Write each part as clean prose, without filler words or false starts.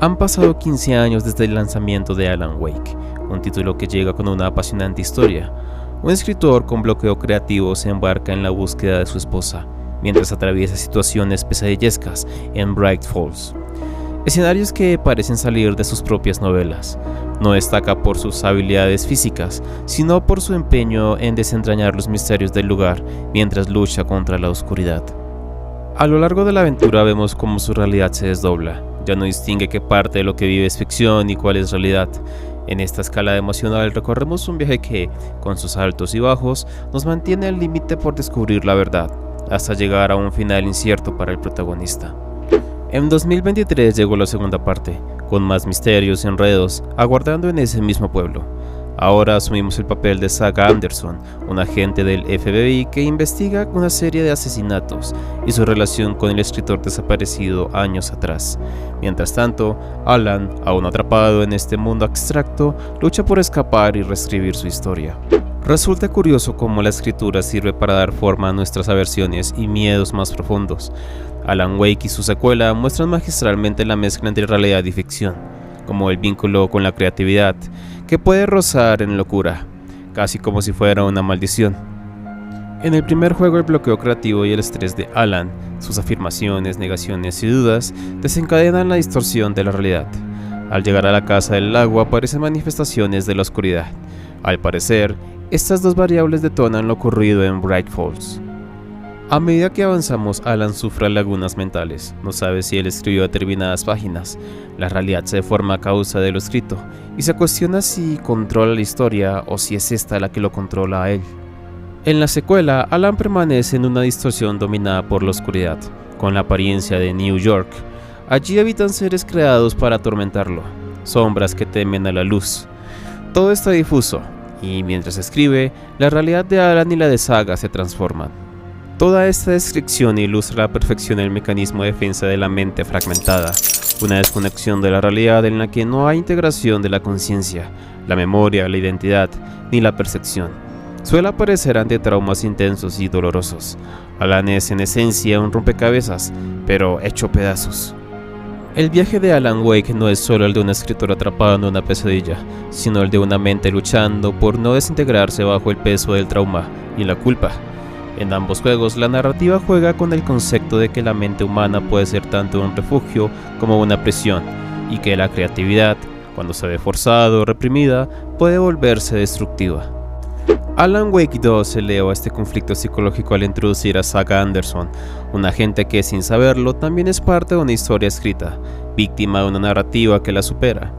Han pasado 15 años desde el lanzamiento de Alan Wake, un título que llega con una apasionante historia. Un escritor con bloqueo creativo se embarca en la búsqueda de su esposa, mientras atraviesa situaciones pesadillescas en Bright Falls. Escenarios que parecen salir de sus propias novelas. No destaca por sus habilidades físicas, sino por su empeño en desentrañar los misterios del lugar mientras lucha contra la oscuridad. A lo largo de la aventura vemos cómo su realidad se desdobla. Ya no distingue qué parte de lo que vive es ficción y cuál es realidad. En esta escala emocional recorremos un viaje que, con sus altos y bajos, nos mantiene al límite por descubrir la verdad, hasta llegar a un final incierto para el protagonista. En 2023 llegó la segunda parte, con más misterios y enredos, aguardando en ese mismo pueblo. Ahora asumimos el papel de Saga Anderson, un agente del FBI que investiga una serie de asesinatos y su relación con el escritor desaparecido años atrás. Mientras tanto, Alan, aún atrapado en este mundo abstracto, lucha por escapar y reescribir su historia. Resulta curioso cómo la escritura sirve para dar forma a nuestras aversiones y miedos más profundos. Alan Wake y su secuela muestran magistralmente la mezcla entre realidad y ficción, como el vínculo con la creatividad, que puede rozar en locura, casi como si fuera una maldición. En el primer juego, el bloqueo creativo y el estrés de Alan, sus afirmaciones, negaciones y dudas, desencadenan la distorsión de la realidad. Al llegar a la casa del lago aparecen manifestaciones de la oscuridad. Al parecer, estas dos variables detonan lo ocurrido en Bright Falls. A medida que avanzamos, Alan sufre lagunas mentales. No sabe si él escribió determinadas páginas. La realidad se deforma a causa de lo escrito, y se cuestiona si controla la historia o si es esta la que lo controla a él. En la secuela, Alan permanece en una distorsión dominada por la oscuridad, con la apariencia de New York. Allí habitan seres creados para atormentarlo, sombras que temen a la luz. Todo está difuso, y mientras escribe, la realidad de Alan y la de Saga se transforman. Toda esta descripción ilustra a la perfección el mecanismo de defensa de la mente fragmentada, una desconexión de la realidad en la que no hay integración de la conciencia, la memoria, la identidad, ni la percepción. Suele aparecer ante traumas intensos y dolorosos. Alan es en esencia un rompecabezas, pero hecho pedazos. El viaje de Alan Wake no es solo el de un escritor atrapado en una pesadilla, sino el de una mente luchando por no desintegrarse bajo el peso del trauma y la culpa. En ambos juegos, la narrativa juega con el concepto de que la mente humana puede ser tanto un refugio como una prisión, y que la creatividad, cuando se ve forzada o reprimida, puede volverse destructiva. Alan Wake 2 eleva este conflicto psicológico al introducir a Saga Anderson, un agente que, sin saberlo, también es parte de una historia escrita, víctima de una narrativa que la supera.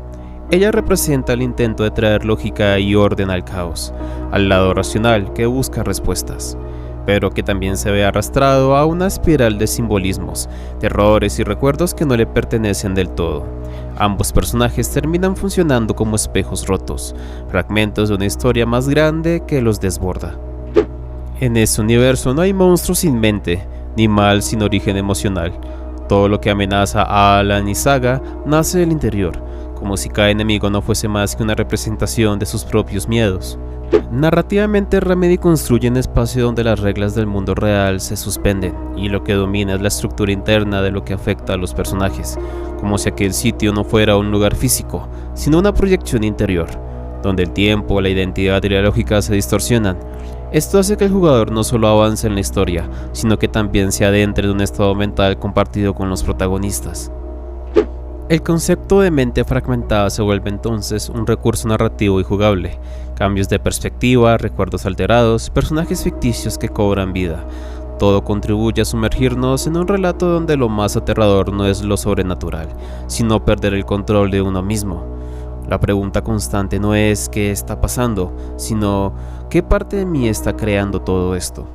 Ella representa el intento de traer lógica y orden al caos, al lado racional que busca respuestas, pero que también se ve arrastrado a una espiral de simbolismos, terrores y recuerdos que no le pertenecen del todo. Ambos personajes terminan funcionando como espejos rotos, fragmentos de una historia más grande que los desborda. En ese universo no hay monstruos sin mente, ni mal sin origen emocional. Todo lo que amenaza a Alan y Saga nace del interior, como si cada enemigo no fuese más que una representación de sus propios miedos. Narrativamente, Remedy construye un espacio donde las reglas del mundo real se suspenden y lo que domina es la estructura interna de lo que afecta a los personajes, como si aquel sitio no fuera un lugar físico, sino una proyección interior, donde el tiempo, la identidad y la lógica se distorsionan. Esto hace que el jugador no solo avance en la historia, sino que también se adentre en un estado mental compartido con los protagonistas. El concepto de mente fragmentada se vuelve entonces un recurso narrativo y jugable. Cambios de perspectiva, recuerdos alterados, personajes ficticios que cobran vida. Todo contribuye a sumergirnos en un relato donde lo más aterrador no es lo sobrenatural, sino perder el control de uno mismo. La pregunta constante no es ¿qué está pasando?, sino ¿qué parte de mí está creando todo esto?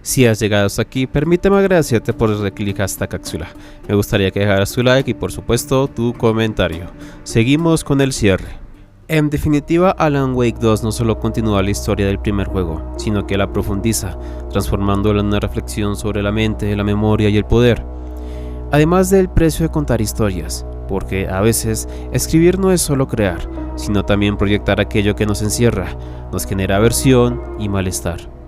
Si has llegado hasta aquí, permíteme agradecerte por darle clic a esta cápsula. Me gustaría que dejaras tu like y por supuesto tu comentario. Seguimos con el cierre. En definitiva, Alan Wake 2 no solo continúa la historia del primer juego, sino que la profundiza, transformándola en una reflexión sobre la mente, la memoria y el poder. Además del precio de contar historias, porque a veces escribir no es solo crear, sino también proyectar aquello que nos encierra, nos genera aversión y malestar.